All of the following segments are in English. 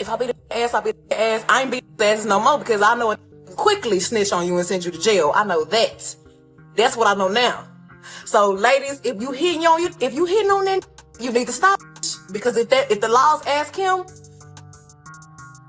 if I beat the ass, I beat the ass. I ain't beat the ass no more because I know it quickly snitch on you and send you to jail. I know that. That's what I know now. So ladies, if you hitting on that, you need to stop. Because if the laws ask him,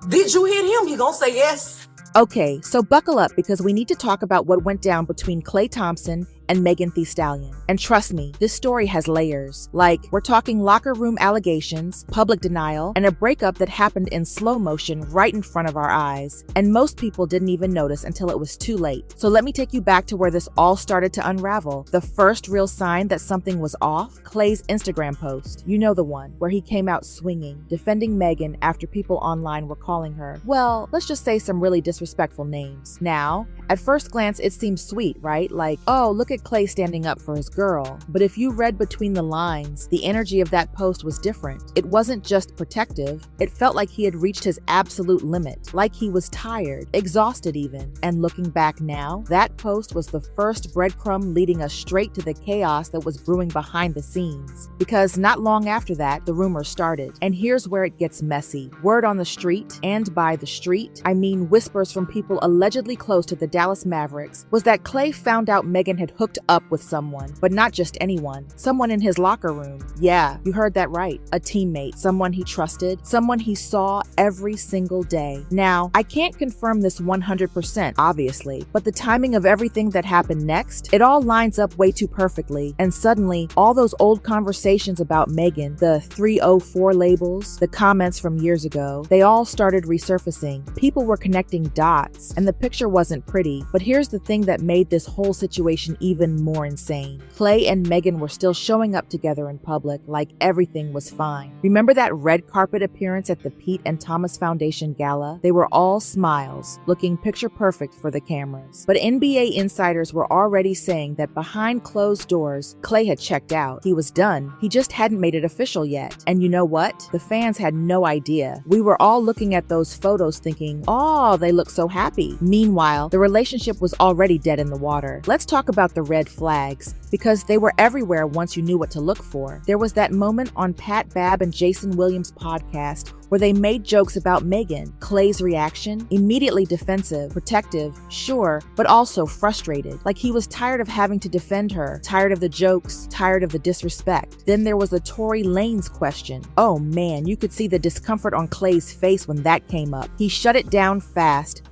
did you hit him? He gonna say yes. Okay, so buckle up because we need to talk about what went down between Klay Thompson and Meghan Thee Stallion. And trust me, this story has layers. Like, we're talking locker room allegations, public denial, and a breakup that happened in slow motion right in front of our eyes. And most people didn't even notice until it was too late. So let me take you back to where this all started to unravel. The first real sign that something was off, Klay's Instagram post. You know the one, where he came out swinging, defending Meghan after people online were calling her, well, let's just say some really disrespectful names. Now, at first glance, it seems sweet, right? Like, oh, look at Klay standing up for his girl. But if you read between the lines, the energy of that post was different. It wasn't just protective. It felt like he had reached his absolute limit, like he was tired, exhausted even. And looking back now, that post was the first breadcrumb leading us straight to the chaos that was brewing behind the scenes. Because not long after that, the rumors started. And here's where it gets messy. Word on the street, and by the street, I mean whispers from people allegedly close to the Dallas Mavericks, was that Klay found out Meghan had hooked up with someone, but not just anyone. Someone in his locker room. Yeah, you heard that right. A teammate, someone he trusted, someone he saw every single day. Now, I can't confirm this 100%, obviously, but the timing of everything that happened next, it all lines up way too perfectly. And suddenly, all those old conversations about Meghan, the 304 labels, the comments from years ago, they all started resurfacing. People were connecting dots, and the picture wasn't pretty. But here's the thing that made this whole situation even more insane. Klay and Meghan were still showing up together in public like everything was fine. Remember that red carpet appearance at the Pete and Thomas Foundation Gala? They were all smiles, looking picture perfect for the cameras. But NBA insiders were already saying that behind closed doors, Klay had checked out. He was done. He just hadn't made it official yet. And you know what? The fans had no idea. We were all looking at those photos thinking, oh, they look so happy. Meanwhile, the relationship was already dead in the water. Let's talk about the red flags, because they were everywhere once you knew what to look for. There was that moment on Pat Babb and Jason Williams' podcast where they made jokes about Meghan. Klay's reaction? Immediately defensive, protective, sure, but also frustrated. Like he was tired of having to defend her, tired of the jokes, tired of the disrespect. Then there was the Tory Lanez question. Oh man, you could see the discomfort on Klay's face when that came up. He shut it down fast.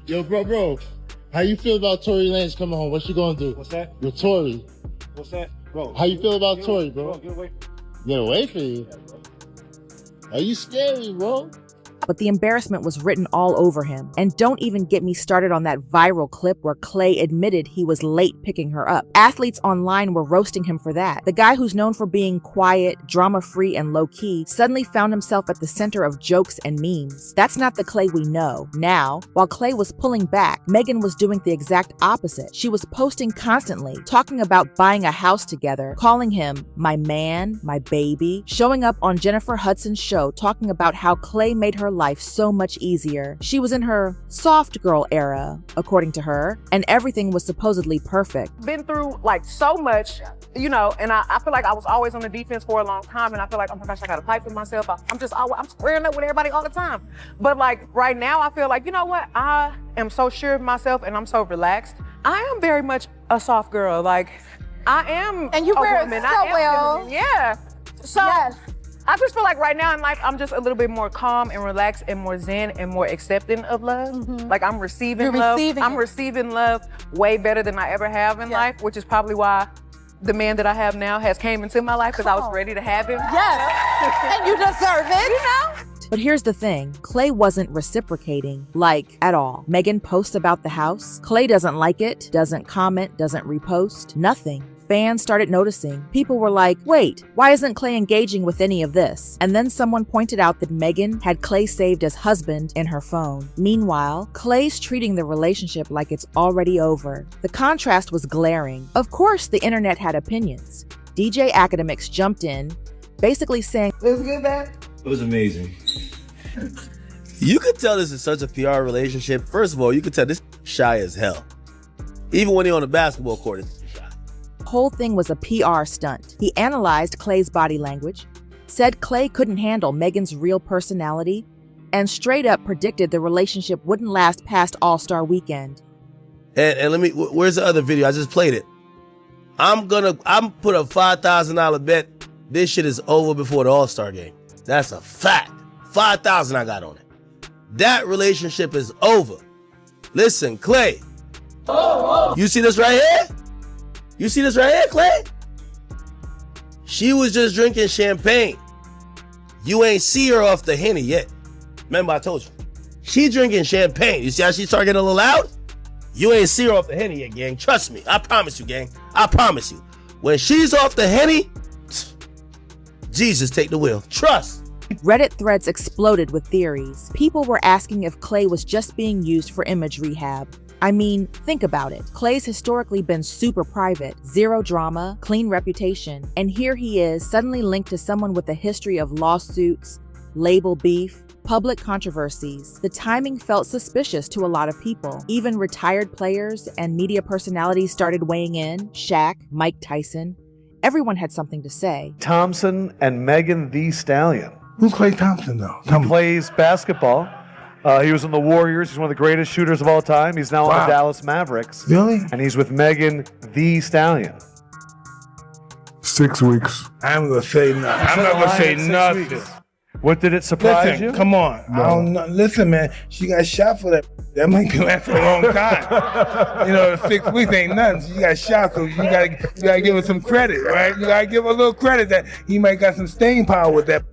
Yo, bro. How you feel about Tory Lanez coming home? What she gonna do? What's that? Your Tory. What's that? Bro. How you feel about Tory, bro? Get away. Get away from you? Are you scary, bro? But the embarrassment was written all over him. And don't even get me started on that viral clip where Klay admitted he was late picking her up. Athletes online were roasting him for that. The guy who's known for being quiet, drama-free, and low-key suddenly found himself at the center of jokes and memes. That's not the Klay we know. Now, while Klay was pulling back, Meghan was doing the exact opposite. She was posting constantly, talking about buying a house together, calling him my man, my baby, showing up on Jennifer Hudson's show talking about how Klay made her life so much easier. She was in her soft girl era, according to her, and everything was supposedly perfect. Been through like so much, you know, and I feel like I was always on the defense for a long time, and I feel like, oh my gosh, I gotta fight for myself. I'm squaring up with everybody all the time. But like right now, I feel like, you know what? I am so sure of myself and I'm so relaxed. I am very much a soft girl. Like I am. And you wear it woman. so I am well. feminine. Yeah. So Yes. I just feel like right now in life, I'm just a little bit more calm and relaxed and more zen and more accepting of love. Like I'm receiving love. I'm receiving love way better than I ever have in life, which is probably why the man that I have now has came into my life because I was ready to have him. Yes. And you deserve it. You know? But here's the thing, Klay wasn't reciprocating, like, at all. Meghan posts about the house. Klay doesn't like it, doesn't comment, doesn't repost, nothing. Fans started noticing. People were like, wait, why isn't Klay engaging with any of this? And then someone pointed out that Meghan had Klay saved as husband in her phone. Meanwhile, Klay's treating the relationship like it's already over. The contrast was glaring. Of course, the internet had opinions. DJ Academics jumped in, basically saying, It was good, man. It was amazing. You could tell this is such a PR relationship. First of all, you could tell this shy as hell. Even when he's on the basketball court, it's shy. the whole thing was a PR stunt. He analyzed Klay's body language, said Klay couldn't handle Meghan's real personality, and straight up predicted the relationship wouldn't last past All-Star Weekend. And let me, where's the other video? I just played it. I'm put a $5,000 bet. This shit is over before the All-Star game. That's a fact. 5,000 I got on it. That relationship is over. Listen, Klay. You see this right here? You see this right here, Klay? She was just drinking champagne. You ain't see her off the Henny yet. Remember I told you. She drinking champagne. You see how she started getting a little loud? You ain't see her off the Henny yet, gang. Trust me. I promise you, gang. I promise you. When she's off the Henny, Jesus take the wheel. Trust. Reddit threads exploded with theories. People were asking if Klay was just being used for image rehab. I mean, think about it. Klay's historically been super private, zero drama, clean reputation, and here he is suddenly linked to someone with a history of lawsuits, label beef, public controversies. The timing felt suspicious to a lot of people. Even retired players and media personalities started weighing in. Shaq, Mike Tyson. Everyone had something to say. Thompson and Meghan Thee Stallion. Who's Klay Thompson, though? He plays basketball. He was in the Warriors. He's one of the greatest shooters of all time. He's now on the Dallas Mavericks. Really? And he's with Meghan Thee Stallion. 6 weeks. I'm gonna say nothing. I'm not gonna say nothing. What did it surprise you? Come on. No. I don't know. Listen, man. She got shot for that. That might be last for a long time. 6 weeks ain't nothing. She got shot, so you gotta give her some credit, right? You gotta give her a little credit that he might got some staying power with that.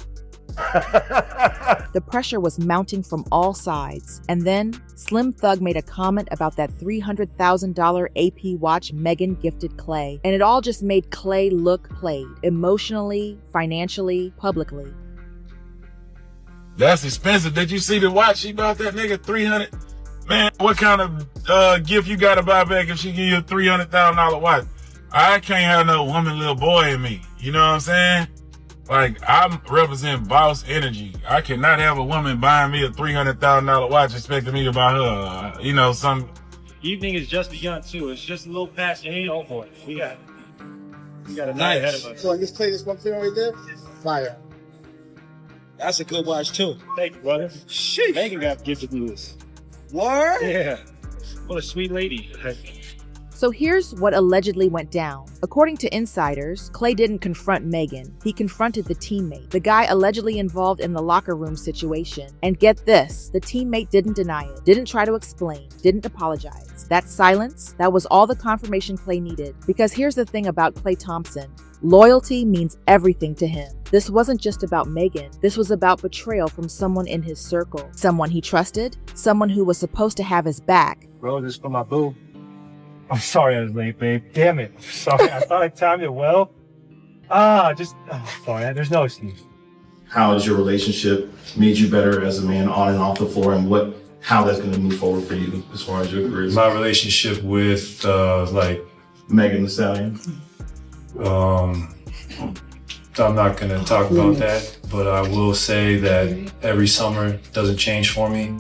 The pressure was mounting from all sides. And then, Slim Thug made a comment about that $300,000 AP watch Meghan gifted Klay. And it all just made Klay look played. Emotionally, financially, publicly. That's expensive. Did you see the watch? She bought that nigga 300. Man, what kind of gift you gotta buy back if she give you a $300,000 watch? I can't have no woman, little boy in me. You know what I'm saying? Like, I represent boss energy. I cannot have a woman buying me a $300,000 watch expecting me to buy her, some. Evening is just begun too. It's just a little past 8. Oh boy, we got a night ahead of us. So I just play this one thing right there. Fire. That's a good watch too. Thank you, brother. Sheesh. Meghan got gifted me this. Word? Yeah. What a sweet lady. So here's what allegedly went down. According to insiders, Klay didn't confront Meghan. He confronted the teammate, the guy allegedly involved in the locker room situation. And get this, the teammate didn't deny it, didn't try to explain, didn't apologize. That silence, that was all the confirmation Klay needed. Because here's the thing about Klay Thompson. Loyalty means everything to him. This wasn't just about Meghan. This was about betrayal from someone in his circle. Someone he trusted, someone who was supposed to have his back. Bro, this is for my boo. I'm sorry I was late, babe. Damn it. I'm sorry. I thought I timed it well. Sorry. There's no excuse. How has your relationship made you better as a man on and off the floor, and how that's going to move forward for you as far as your career? My relationship with, Meghan Thee Stallion. I'm not going to talk about that, but I will say that every summer doesn't change for me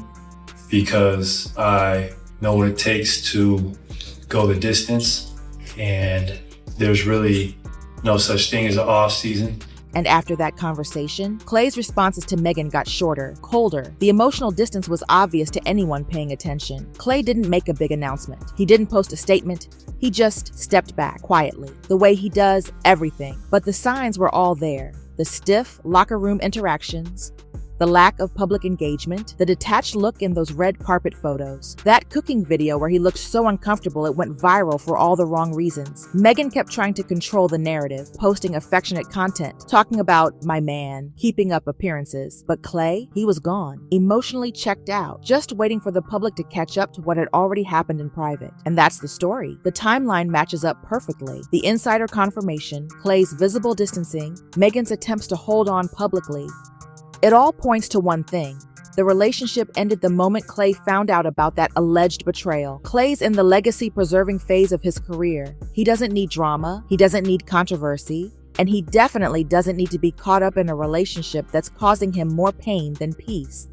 because I know what it takes to go the distance, and there's really no such thing as an off season. And after that conversation, Klay's responses to Meghan got shorter, colder. The emotional distance was obvious to anyone paying attention. Klay didn't make a big announcement. He didn't post a statement. He just stepped back quietly, the way he does everything. But the signs were all there. The stiff locker room interactions, the lack of public engagement, the detached look in those red carpet photos. That cooking video where he looked so uncomfortable it went viral for all the wrong reasons. Meghan kept trying to control the narrative, posting affectionate content, talking about my man, keeping up appearances. But Klay, he was gone, emotionally checked out, just waiting for the public to catch up to what had already happened in private. And that's the story. The timeline matches up perfectly. The insider confirmation, Klay's visible distancing, Meghan's attempts to hold on publicly. It all points to one thing. The relationship ended the moment Klay found out about that alleged betrayal. Klay's in the legacy-preserving phase of his career. He doesn't need drama, he doesn't need controversy, and he definitely doesn't need to be caught up in a relationship that's causing him more pain than peace.